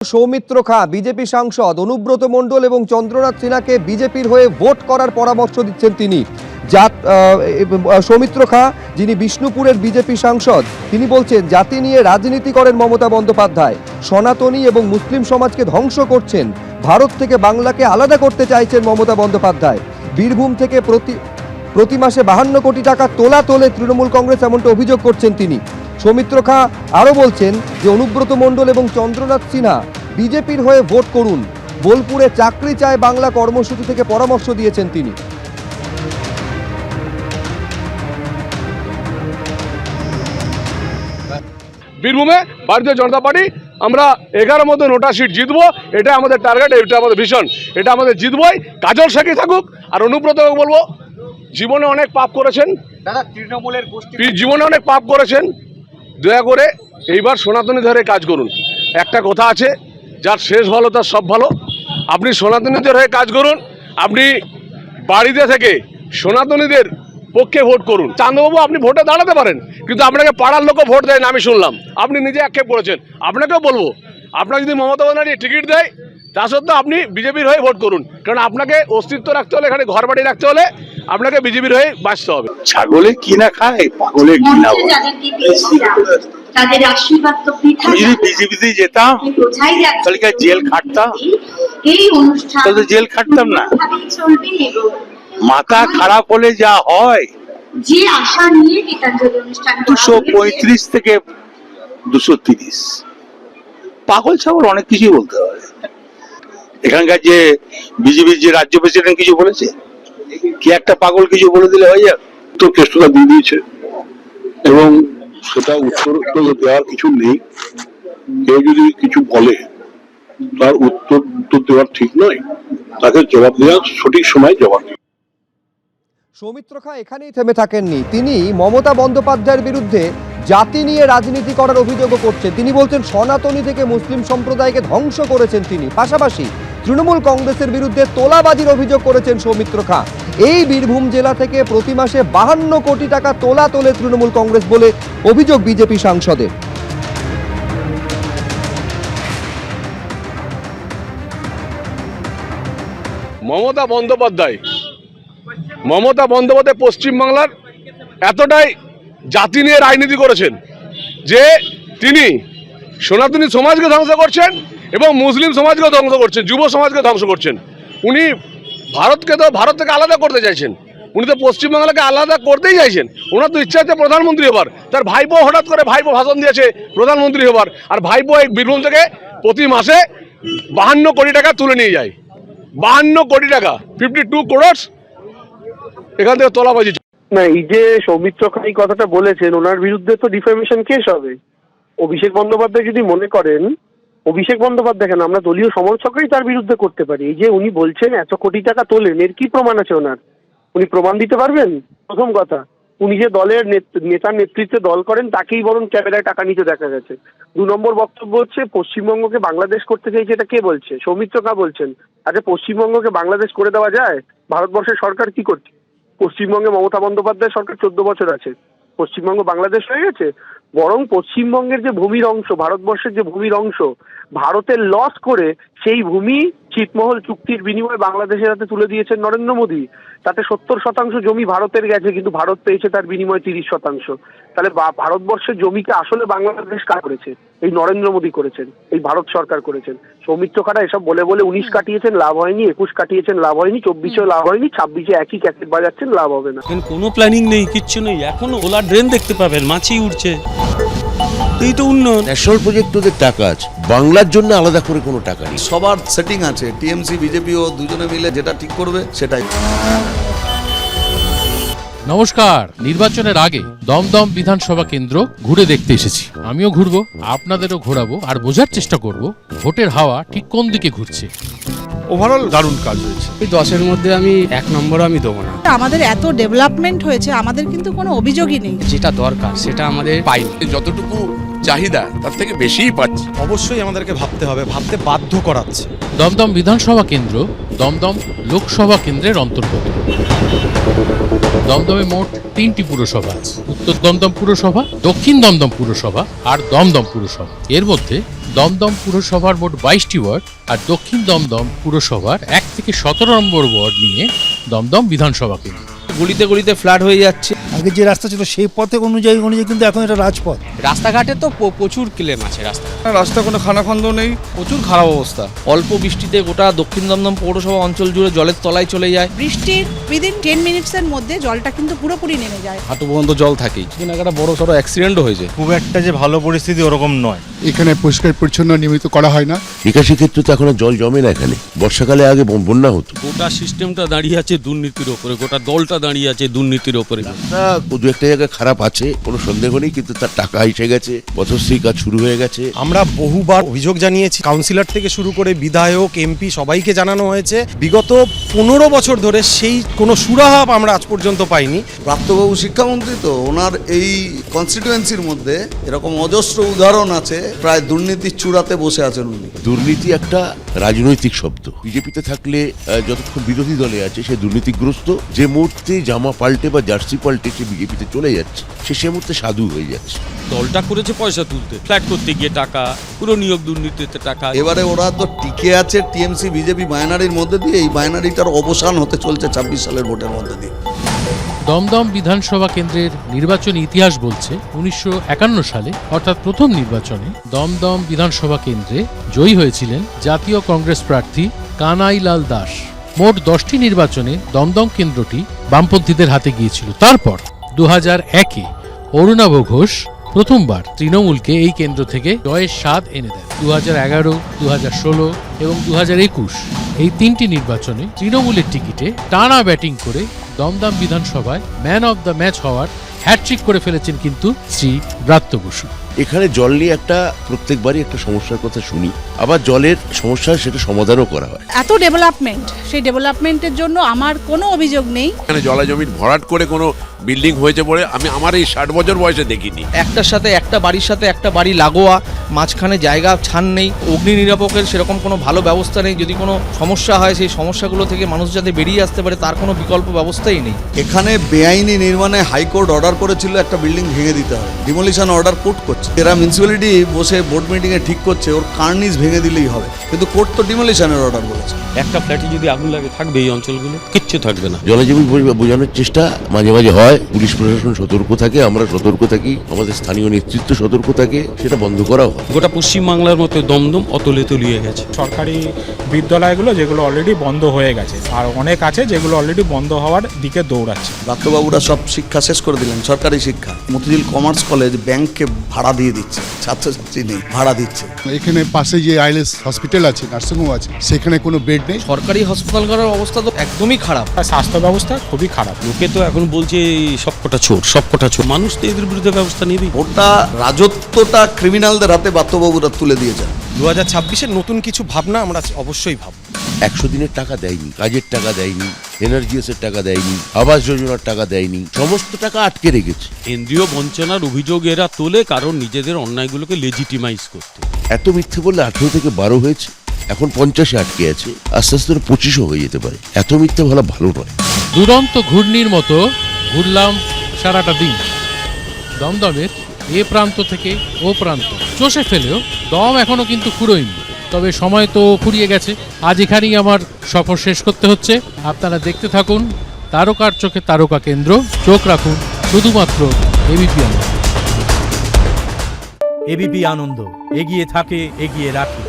Soumitra Khan BJP সাংসদ অনুব্রত মণ্ডল এবং চন্দ্রনাথ সিনহাকে বিজেপির হয়ে ভোট করার পরামর্শ দিচ্ছেন তিনি। সৌমিত্র খাঁ যিনি বিষ্ণুপুরের বিজেপি সাংসদ, তিনি বলছেন জাতি নিয়ে রাজনীতি করেন মমতা বন্দ্যোপাধ্যায়, সনাতনী এবং মুসলিম সমাজকে ধ্বংস করছেন, ভারত থেকে বাংলাকে আলাদা করতে চাইছেন মমতা বন্দ্যোপাধ্যায়। বীরভূম থেকে প্রতি মাসে 52 কোটি টাকা তোলে তৃণমূল কংগ্রেস, এমনটা অভিযোগ করছেন তিনি। সৌমিত্র খাঁ আরও বলছেন যে অনুব্রত মণ্ডল এবং চন্দ্রনাথ সিনহা বিজেপির হয়ে ভোট করুন। বোলপুরে চাকরি চায় বাংলা কর্মসূচি থেকে পরামর্শ দিয়েছেন তিনি। বীরভূমে ভারতীয় জনতা পার্টি আমরা 11 মতো নোটা সিট জিতবো, এটা আমাদের টার্গেট, এটা আমাদের ভিশন, এটা আমাদের জিতবই। কাজল সাকি থাকুক। আর অনুব্রতকে বলবো, জীবনে অনেক পাপ করেছেন দাদা, তৃণমূলের জীবনে অনেক পাপ করেছেন, দয়া করে এইবার সনাতনী ধরে কাজ করুন। একটা কথা আছে, যার শেষ ভালো তার সব ভালো। আপনি সনাতনীদের হয়ে কাজ করুন, আপনি বাড়িতে থেকে সনাতনীদের পক্ষে ভোট করুন। চান্দবাবু আপনি ভোটে দাঁড়াতে পারেন, কিন্তু আপনাকে পাড়ার লোকও ভোট দেয় না, আমি শুনলাম। আপনি নিজে আক্ষেপ করেছেন। আপনাকেও বলবো, আপনাকে যদি মমতা ব্যানার্জি টিকিট দেয়, তা সত্ত্বেও আপনি বিজেপির হয়ে ভোট করুন, কারণ আপনাকে অস্তিত্ব রাখতে হলে, এখানে ঘর বাড়ি রাখতে হলে আপনাকে বিজেপির হয়ে বাঁচতে হবে। ছাগলে কি না খায়, পাগলে কি না বলে। তাদের আশীর্বাদ তো বৃথা যদি বিজেপিতে যেতাম তাহলে কি জেল খাটতাম? এই অনুষ্ঠান তাহলে জেল খাটতাম না। মাথা খারাপ হলে যা হয়, যে আশা নিয়ে গীতাঞ্জলি অনুষ্ঠান 235 থেকে 230 পাগল ছাগল অনেক কিছুই বলতে হবে। এখানকার যে বিজেপির যে রাজ্য প্রেসিডেন্ট কিছু বলেছে কি, একটা পাগল কিছু বলে দিলে হয়ে যাবে? তো কেসটা দিয়ে দিয়েছে এবং সেটা উত্তর দেওয়ার কিছু নেই। কেউ যদি কিছু বলে তার উত্তর দেওয়ার ঠিক নয়, তাকে জবাব দেওয়ার সঠিক সময় জবাব দেওয়া। সৌমিত্র খাঁ এখানেই থেমে থাকেননি, তিনি মমতা বন্দ্যোপাধ্যায়ের বিরুদ্ধে জাতি নিয়ে রাজনীতি করার অভিযোগও করছেন। তিনি বলছেন সনাতনী থেকে মুসলিম সম্প্রদায়কে ধ্বংস করেছেন তিনি। পাশাপাশি তৃণমূল কংগ্রেসের বিরুদ্ধে তোলাবাজির অভিযোগ করেছেন সৌমিত্র খাঁ। এই বীরভূম জেলা থেকে প্রতি মাসে 52 কোটি টাকা তোলে তৃণমূল কংগ্রেস বলে অভিযোগ বিজেপি সাংসদের। মমতা বন্দ্যোপাধ্যায় পশ্চিমবাংলার এতটাই জাতি নিয়ে রাজনীতি করেছেন যে তিনি সনাতনী সমাজকে ধ্বংস করছেন এবং মুসলিম সমাজকে ধ্বংস করছেন, যুব সমাজকে ধ্বংস করছেন। উনি ভারত থেকে আলাদা করতে চাইছেন, উনি তো পশ্চিমবাংলাকে আলাদা করতেই চাইছেন। ওনার তো ইচ্ছা হচ্ছে প্রধানমন্ত্রী হবার। তার ভাইপো হঠাৎ করে ভাষণ দিয়েছে প্রধানমন্ত্রী হবার, আর ভাইপো এই বীরভূম থেকে প্রতি মাসে 52 কোটি টাকা তুলে নিয়ে যায়। 52 কোটি টাকা, 52 crores এখান থেকে তোলাবাজি। না, এই যে সৌমিত্র খাঁ এই কথাটা বলেছেন, ওনার বিরুদ্ধে তো ডিফেমেশন কেস হবে। অভিষেক বন্দ্যোপাধ্যায় যদি মনে করেন, অভিষেক বন্দ্যোপাধ্যায় কেন, আমরা দলীয় সমর্থকরাই তার বিরুদ্ধে করতে পারি। এই যে উনি বলছেন এত কোটি টাকা তোলেন, এর কি প্রমাণ আছে ওনার? উনি প্রমাণ দিতে পারবেন? প্রথম কথা, উনি যে দলের নেতার নেতৃত্বে দল করেন তাকেই বরং ক্যামেরায় টাকা নিতে দেখা গেছে। 2 নম্বর বক্তব্য হচ্ছে পশ্চিমবঙ্গকে বাংলাদেশ করতে চাইছে, এটা কে বলছে? সৌমিত্র খাঁ বলছেন। আচ্ছা, পশ্চিমবঙ্গকে বাংলাদেশ করে দেওয়া যায়? ভারতবর্ষের সরকার কি করছে? পশ্চিমবঙ্গে মমতা বন্দ্যোপাধ্যায় সরকার 14 বছর আছে, পশ্চিমবঙ্গ বাংলাদেশ হয়ে গেছে? বরং পশ্চিমবঙ্গের যে ভূমির অংশ, ভারতবর্ষের যে ভূমির অংশ, ভারতের লস করে সেই ভূমি ছিটমহল চুক্তির বিনিময়ে বাংলাদেশের হাতে তুলে দিয়েছেন নরেন্দ্র মোদী। তাতে 70% জমি ভারতের গেছে, কিন্তু ভারত পেয়েছে তার বিনিময়ে 30%। তাহলে ভারতবর্ষের জমিকে আসলে বাংলাদেশ কাজ করেছে, এই নরেন্দ্র মোদী করেছেন, এই ভারত সরকার করেছেন। সৌমিত্র খাঁ এসব বলে 19 কাটিয়েছেন, লাভ হয়নি। 21 কাটিয়েছেন, লাভ হয়নি। 24-এও লাভ হয়নি। 26-এ একই ক্যাসেট বাজাচ্ছেন, লাভ হবে না। কোনো প্ল্যানিং নেই, কিচ্ছু নেই। এখনো ওলা ড্রেন দেখতে পাবেন, মাছি উঠছে। এই তো উন্নয়ন। ন্যাশনাল প্রজেক্ট ওদের টাকা আছে, বাংলার জন্য আলাদা করে কোনো টাকা নেই। সবার সেটিং আছে, টিএমসি বিজেপিও দুজনে মিলে যেটা ঠিক করবে সেটাই। নমস্কার। নির্বাচনের আগে দমদম বিধানসভা কেন্দ্র ঘুরে দেখতে এসেছি। আমিও ঘুরবো, আপনাদেরও ঘোরাবো, আর বোঝার চেষ্টা করব ভোটের হাওয়া ঠিক কোন দিকে ঘুরছে। ওভারঅল দারুণ কাজ হয়েছে। এই 10-এর মধ্যে আমি 1 নম্বর আমি দেবো না। আমাদের এত ডেভেলপমেন্ট হয়েছে, আমাদের কিন্তু কোনো অভিযোগই নেই। যেটা দরকার সেটা আমাদের পাইনি। যতটুকু চাহিদা তার থেকে বেশিই পাচ্ছি। অবশ্যই আমাদেরকে ভাবতে হবে, ভাবতে বাধ্য করাচ্ছে। দমদম বিধানসভা কেন্দ্র দমদম লোকসভা কেন্দ্রের অন্তর্গত। দমদমে মোট 3টি পুরসভা আছে। উত্তর দমদম পুরসভা, দক্ষিণ দমদম পুরসভা আর দমদম পুরসভা। এর মধ্যে দমদম পুরসভার মোট 22টি ওয়ার্ড আর দক্ষিণ দমদম পুরসভার 1 থেকে 17 নম্বর ওয়ার্ড নিয়ে দমদম বিধানসভা কেন্দ্র। গলিতে গলিতে ফ্ল্যাট হয়ে যাচ্ছে। আগে যে রাস্তা ছিল সেই পথে অনুযায়ী কিন্তু এখন এটা রাজপথ। রাস্তাঘাটে তো প্রচুর ক্লেম আছে। রাস্তা কোনো খানাখন্দ নেই, প্রচুর খারাপ অবস্থা। অল্প বৃষ্টিতে গোটা দক্ষিণ দমদম পৌরসভা অঞ্চল জুড়ে জলের তলায় চলে যায়। বৃষ্টির উইদিন 10 মিনিটসের মধ্যে জলটা কিন্তু পুরোপুরি নেমে যায়। হাঁটু পর্যন্ত জল থাকেই। কিনা একটা বড় সড়ো অ্যাক্সিডেন্টও হয়েছে। খুব একটা যে ভালো পরিস্থিতি ওরকম নয়। এখানে পরিষ্কার পরিচ্ছন্ন নিয়মিত করা হয় না। নিকাশি ক্ষেত্রে তো এখনো জল জমে না এখানে। বর্ষাকালে আগে বন্যা হতো। গোটা সিস্টেমটা দাঁড়িয়ে আছে দুর্নীতির ওপরে, গোটা দলটা দাঁড়িয়ে আছে দুর্নীতির ওপরে। রাস্তা দু একটা জায়গায় খারাপ আছে, কোনো সন্দেহ নেই, কিন্তু তার টাকা এসে গেছে, পথশ্রী কাজ শুরু হয়ে গেছে। আমরা বহুবার অভিযোগ জানিয়েছি, কাউন্সিলর থেকে শুরু করে বিধায়ক, এমপি সবাইকে জানানো হয়েছে। বিগত 15 বছর ধরে সেই কোনো সুরাহা আমরা আজ পর্যন্ত পাইনি। প্রাপ্তবাবু শিক্ষামন্ত্রী তো, ওনার এই কনস্টিটুয়েন্সির মধ্যে এরকম অজস্র উদাহরণ আছে, প্রায় দুর্নীতির চূড়াতে বসে আছেন উনি। দুর্নীতি একটা রাজনৈতিক শব্দ। বিজেপিতে থাকলে যতক্ষণ বিরোধী দলে আছে সে দুর্নীতিগ্রস্ত। যে মুহূর্তে জামা পাল্টে বা জার্সি পাল্টে সে বিজেপিতে চলে যাচ্ছে, সে মুহূর্তে সাধু হয়ে যাচ্ছে। দলটা করেছে পয়সা তুলতে, ফ্ল্যাট করতে গিয়ে টাকা, পুরো নিয়োগ দুর্নীতিতে টাকা। এবারে ওরা তো টিকে আছে টিএমসি বিজেপি বাইনারির মধ্যে দিয়ে, এই বাইনারিটার অবসান হতে চলছে 26 সালের ভোটের মধ্যে দিয়ে। দমদম বিধানসভা কেন্দ্রের নির্বাচনী ইতিহাস বলছে 1951 সালে অর্থাৎ প্রথম নির্বাচনে দমদম বিধানসভা কেন্দ্রে জয়ী হয়েছিলেন জাতীয় কংগ্রেস প্রার্থী কানাইলাল দাস। মোট 10টি নির্বাচনে দমদম কেন্দ্রটি বামপন্থীদের হাতে গিয়েছিল। তারপর 2001-এ অরুণাভ ঘোষ প্রথমবার তৃণমূলকে এই কেন্দ্র থেকে জয়ের স্বাদ এনে দেন। 2011, 2016 এবং 2021 এই 3টি নির্বাচনে তৃণমূলের টিকিটে টানা ব্যাটিং করে দমদম বিধানসভায় ম্যান অব দ্য ম্যাচ হওয়ার হ্যাটট্রিক করে ফেলেছেন কিন্তু শ্রী ব্রাত্য বসু। এখানে জল নিয়ে একটা প্রত্যেকবারই একটা সমস্যার কথা শুনি, আবার জলের সমস্যা সেটা সমাধানও করা হয়। এত ডেভেলপমেন্ট, সেই ডেভেলপমেন্টের জন্য আমার কোনো অভিযোগ নেই। এখানে জলাজমির ভরাট করে কোনো বিল্ডিং হয়েছে বলে আমি আমার এই 60 বছর বয়সে দেখিনি। একটার সাথে একটা বাড়ির সাথে একটা বাড়ি লাগোয়া, মাঝখানে জায়গা ছান নেই, অগ্নি নিরাপকের সেরকম কোনো ভালো ব্যবস্থা নেই। যদি কোনো সমস্যা হয় সেই সমস্যাগুলো থেকে মানুষ যাতে বেরিয়ে আসতে পারে তার কোনো বিকল্প ব্যবস্থাই নেই। এখানে বেআইনি নির্মাণে হাইকোর্ট অর্ডার করেছিল একটা বিল্ডিং ভেঙে দিতে হবে, ডিমোলিশন অর্ডার কোর্ট করছে। এরা মিউনিসিপ্যালিটি বসে বোর্ড মিটিংয়ে ঠিক করছে ওর কার্নিস ভেঙে দিলেই হবে, কিন্তু কোর্ট তো ডিমোলিশনের অর্ডার বলেছে। একটা ফ্ল্যাটে যদি আগুন লাগে থাকবে এই অঞ্চলগুলো, কিচ্ছু থাকবে না। জলজীবী বোঝানোর চেষ্টা মাঝে মাঝে হয়, পুলিশ প্রশাসন সতর্ক থাকে, আমরা সতর্ক থাকি, আমাদের স্থানীয় নেতৃত্ব সতর্ক থাকে, সেটা বন্ধ করাও হয়। গোটা পশ্চিমবাংলার মতো দমদম অতলে তলিয়ে গেছে। সরকারি বিদ্যালয়গুলো যেগুলো অলরেডি বন্ধ হয়ে গেছে, আর অনেক আছে যেগুলো অলরেডি বন্ধ হওয়ার দিকে দৌড়াচ্ছে। প্রাপ্তবাবুরা সব শিক্ষা শেষ করে দিলেন, সরকারি শিক্ষা। মতিঝিল কমার্স কলেজ ব্যাংককে ভাড়া দিয়ে দিচ্ছে, ছাত্রছাত্রী নেই, ভাড়া দিচ্ছে। এখানে পাশে যে আইএলএস হসপিটাল আছে, নার্সিংহোম আছে, সেখানে কোনো বেড নেই। সরকারি হাসপাতালগুলোর অবস্থা তো একদমই খারাপ। স্বাস্থ্য ব্যবস্থা খুবই খারাপ। লোকে তো এখন বলছে সবকটা চোর, সবকটা চোর। মানুষ তো এদের বিরুদ্ধে ব্যবস্থা নেবেই। ওটা রাজত্বটা ক্রিমিনালদের হাতে প্রাপ্তবাবুরা তুলে দিয়েছেন। 2026-এর নতুন কিছু ভাবনা আমরা অবশ্যই ভাবব। 100 দিনের টাকা দেয়নি, কাজের টাকা দেয়নি, এনার্জিএসের টাকা দেয়নি, আবাস যোজনার টাকা দেয়নি, সমস্ত টাকা আটকে রেখেছে। কেন্দ্রীয় বঞ্চনার অভিযোগ এরা তোলে কারণ নিজেদের অন্যায়গুলোকে লেজিটিমাইজ করতে। এত মিথ্যে বললে 18 থেকে 12 হয়েছে, এখন 50-এ আটকে আছে, আস্তে আস্তে 25-ও হয়ে যেতে পারে। এত মিথ্যে বলা ভালো নয়। দুরন্ত ঘূর্ণির মতো ঘুরলাম সারাটা দিন দমদমের এ প্রান্ত থেকে ও প্রান্ত, চষে ফেলেও দম এখনো কিন্তু ফুরোয়নি। তবে সময় তো ফুরিয়ে গেছে। আজ এখানেই আমার সফর শেষ করতে হচ্ছে। আপনারা দেখতে থাকুন তারকার চোখে তারকা কেন্দ্র, চোখ রাখুন শুধুমাত্র এবিপি আনন্দ। এবিপি আনন্দ, এগিয়ে থাকে, এগিয়ে রাখে।